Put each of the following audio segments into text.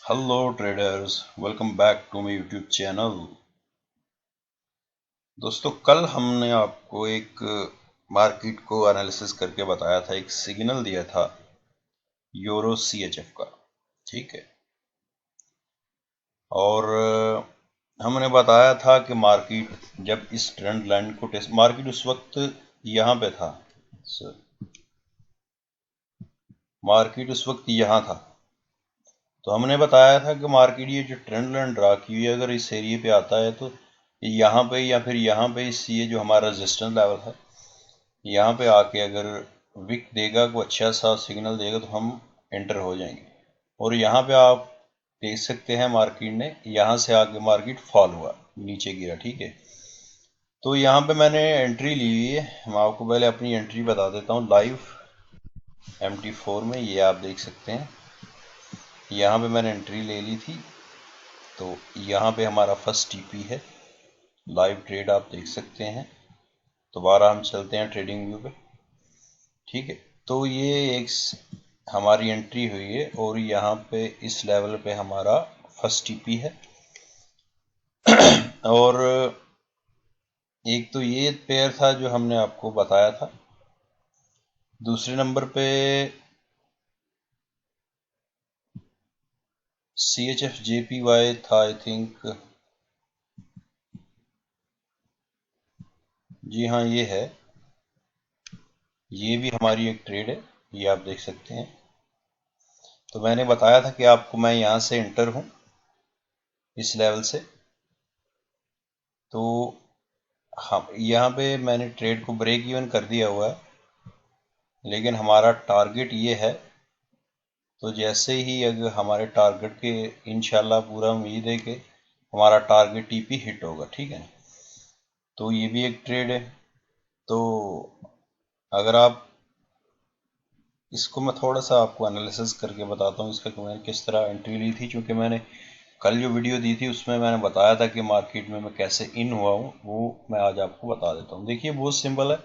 Hello traders, welcome back to my YouTube channel. दोस्तों, कल हमने आपको एक मार्केट को एनालिसिस करके बताया था, एक सिग्नल दिया था यूरो सीएचएफ का। ठीक है। और हमने बताया था कि मार्केट जब इस ट्रेंड लाइन को टेस्ट, मार्केट उस वक्त यहाँ पे था। मार्केट उस वक्त यहाँ था। तो हमने बताया था कि मार्केट ये जो ट्रेंड लाइन ड्रा की हुई है, अगर इस एरिया पे आता है तो यहाँ पे या फिर यहाँ पे ये जो हमारा रेजिस्टेंस लेवल है, यहाँ पे आके अगर विक देगा, को अच्छा सा सिग्नल देगा तो हम एंटर हो जाएंगे। और यहाँ पे आप देख सकते हैं मार्केट ने यहाँ से आके मार्केट फॉल हुआ, नीचे गिरा। ठीक है। तो यहाँ पे मैंने एंट्री ली हुई है। मैं आपको पहले अपनी एंट्री बता देता हूँ लाइव MT4 में। ये आप देख सकते हैं, यहाँ पे मैंने एंट्री ले ली थी। तो यहाँ पे हमारा फर्स्ट टीपी है, लाइव ट्रेड आप देख सकते हैं। दोबारा हम चलते हैं ट्रेडिंग व्यू पे। ठीक है। तो ये एक हमारी एंट्री हुई है और यहाँ पे इस लेवल पे हमारा फर्स्ट टीपी है। और एक तो ये पेयर था जो हमने आपको बताया था। दूसरे नंबर पे CHF JPY था, आई थिंक। जी हाँ, ये है। ये भी हमारी एक ट्रेड है, ये आप देख सकते हैं। तो मैंने बताया था कि आपको मैं यहाँ से एंटर हूँ, इस लेवल से। तो हम यहाँ पे मैंने ट्रेड को ब्रेक इवन कर दिया हुआ है, लेकिन हमारा टारगेट ये है। तो जैसे ही अगर हमारे टारगेट के, इंशाल्लाह पूरा उम्मीद है कि हमारा टारगेट टीपी हिट होगा। ठीक है। तो ये भी एक ट्रेड है। तो अगर आप इसको, मैं थोड़ा सा आपको एनालिसिस करके बताता हूँ इसका कि मैंने किस तरह एंट्री ली थी। क्योंकि मैंने कल जो वीडियो दी थी उसमें मैंने बताया था कि मार्केट में मैं कैसे इन हुआ हूँ, वो मैं आज आपको बता देता हूँ। देखिए, बहुत सिंपल है।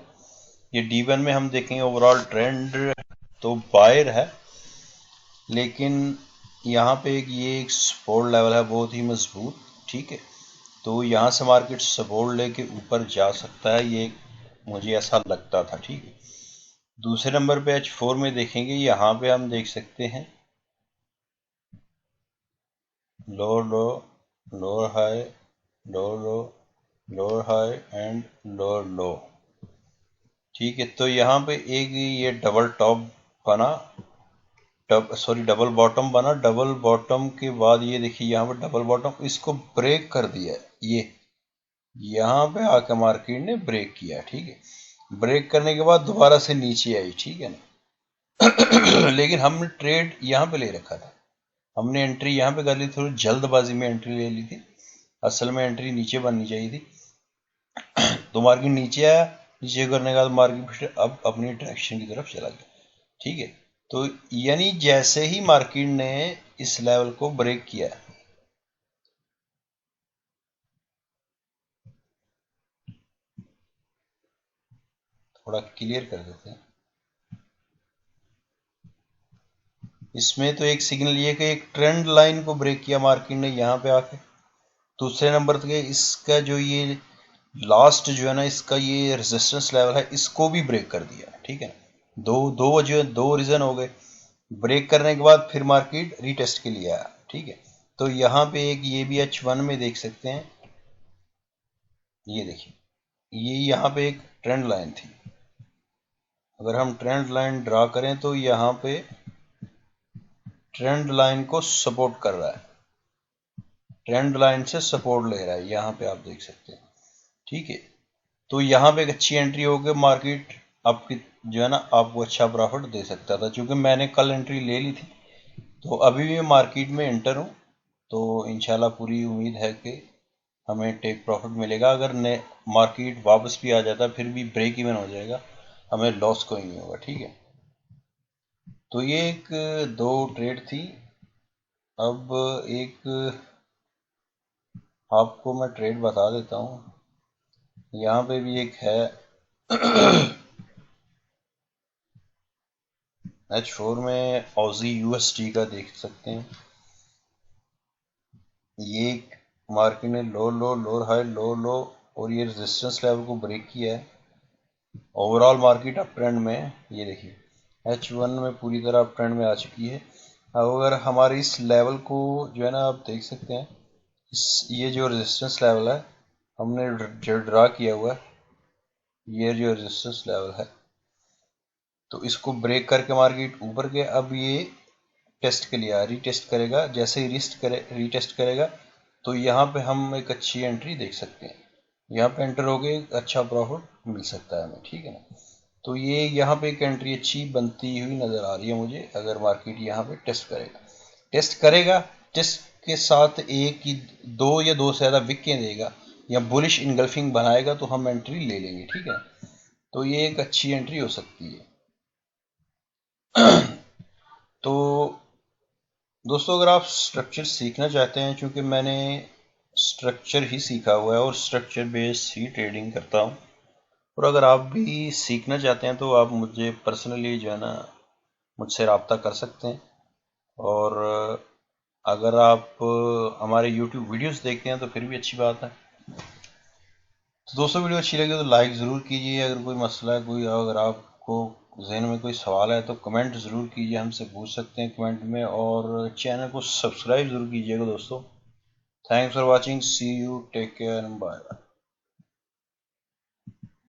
ये D1 में हम देखेंगे ओवरऑल ट्रेंड तो बायर है, लेकिन यहाँ पे एक सपोर्ट लेवल है बहुत ही मजबूत। ठीक है। तो यहाँ से मार्केट सपोर्ट लेके ऊपर जा सकता है, ये मुझे ऐसा लगता था। ठीक है। दूसरे नंबर पे H4 में देखेंगे, यहाँ पे हम देख सकते हैं lower low, lower high, lower low, lower high and lower लो। ठीक है। तो यहाँ पे एक ये डबल टॉप बना, डबल बॉटम बना। डबल बॉटम के बाद ये देखिए यहाँ पे डबल बॉटम, इसको ब्रेक कर दिया है। ये यहाँ पे आके मार्केट ने ब्रेक किया। ठीक है। ब्रेक करने के बाद दोबारा से नीचे आई। ठीक है ना। लेकिन हमने ट्रेड यहाँ पे ले रखा था, हमने एंट्री यहाँ पे कर ली, थोड़ी जल्दबाजी में एंट्री ले ली थी। असल में एंट्री नीचे बननी चाहिए थी। तो मार्केट नीचे आया, नीचे करने का बाद मार्केट फिर अब अपनी डायरेक्शन की तरफ चला गया। ठीक है। तो यानी जैसे ही मार्केट ने इस लेवल को ब्रेक किया, थोड़ा क्लियर कर देते हैं। इसमें तो एक सिग्नल ये कि एक ट्रेंड लाइन को ब्रेक किया मार्केट ने यहाँ पे आके। दूसरे नंबर पे इसका जो ये लास्ट जो है ना, इसका ये रेजिस्टेंस लेवल है, इसको भी ब्रेक कर दिया। ठीक है। दो दो वजह, दो रीजन हो गए। ब्रेक करने के बाद फिर मार्केट रीटेस्ट के लिए आया। ठीक है। तो यहाँ पे एक ये भी H1 में देख सकते हैं। ये देखिए, ये यहाँ पे एक ट्रेंड लाइन थी। अगर हम ट्रेंड लाइन ड्रा करें तो यहाँ पे ट्रेंड लाइन को सपोर्ट कर रहा है, ट्रेंड लाइन से सपोर्ट ले रहा है, यहाँ पे आप देख सकते हैं। ठीक है। तो यहाँ पे एक अच्छी एंट्री हो गई, मार्केट आपकी जो है ना आपको अच्छा प्रॉफिट दे सकता था। क्योंकि मैंने कल एंट्री ले ली थी, तो अभी भी मैं मार्केट में एंटर हूँ। तो इंशाल्लाह पूरी उम्मीद है कि हमें टेक प्रॉफिट मिलेगा। अगर मार्केट वापस भी आ जाता फिर भी ब्रेक इवन हो जाएगा, हमें लॉस कोई नहीं होगा। ठीक है। तो ये एक दो ट्रेड थी। अब एक आपको मैं ट्रेड बता देता हूँ। यहाँ पे भी एक है H4 में ऑजी USD का देख सकते हैं। ये मार्केट ने लो लो लो हाई लो लो और ये रेजिस्टेंस लेवल को ब्रेक किया है। ओवरऑल मार्केट अप ट्रेंड में, ये देखिए H1 में पूरी तरह अप ट्रेंड में आ चुकी है। अब अगर हमारे इस लेवल को जो है ना आप देख सकते हैं, ये जो रेजिस्टेंस लेवल है हमने जो ड्रा किया हुआ है, ये जो रेजिस्टेंस लेवल है, तो इसको ब्रेक करके मार्केट ऊपर के अब ये टेस्ट के लिए रीटेस्ट करेगा। जैसे ही रीटेस्ट करेगा तो यहाँ पे हम एक अच्छी एंट्री देख सकते हैं। यहाँ पे एंटर हो गए, अच्छा प्रॉफिट मिल सकता है हमें, ठीक है ना। तो ये यहाँ पे एक एंट्री अच्छी बनती हुई नजर आ रही है मुझे। अगर मार्केट यहाँ पे टेस्ट करेगा, टेस्ट के साथ एक की दो या दो से ज्यादा विकें देगा या बुलिश इनगल्फिंग बनाएगा तो हम एंट्री ले लेंगे, ठीक है। तो ये एक अच्छी एंट्री हो सकती है। तो दोस्तों, अगर आप स्ट्रक्चर सीखना चाहते हैं, चूंकि मैंने स्ट्रक्चर ही सीखा हुआ है और स्ट्रक्चर बेस्ड ही ट्रेडिंग करता हूँ, और अगर आप भी सीखना चाहते हैं तो आप मुझे पर्सनली जो है ना मुझसे रब्ता कर सकते हैं। और अगर आप हमारे YouTube वीडियोस देखते हैं तो फिर भी अच्छी बात है। तो दोस्तों, वीडियो अच्छी लगी तो लाइक ज़रूर कीजिए। अगर कोई मसला है, कोई अगर आपको जहन में कोई सवाल है तो कमेंट ज़रूर कीजिए, हमसे पूछ सकते हैं कमेंट में। और चैनल को सब्सक्राइब ज़रूर कीजिएगा दोस्तों। Thanks for watching, see you, take care, bye bye.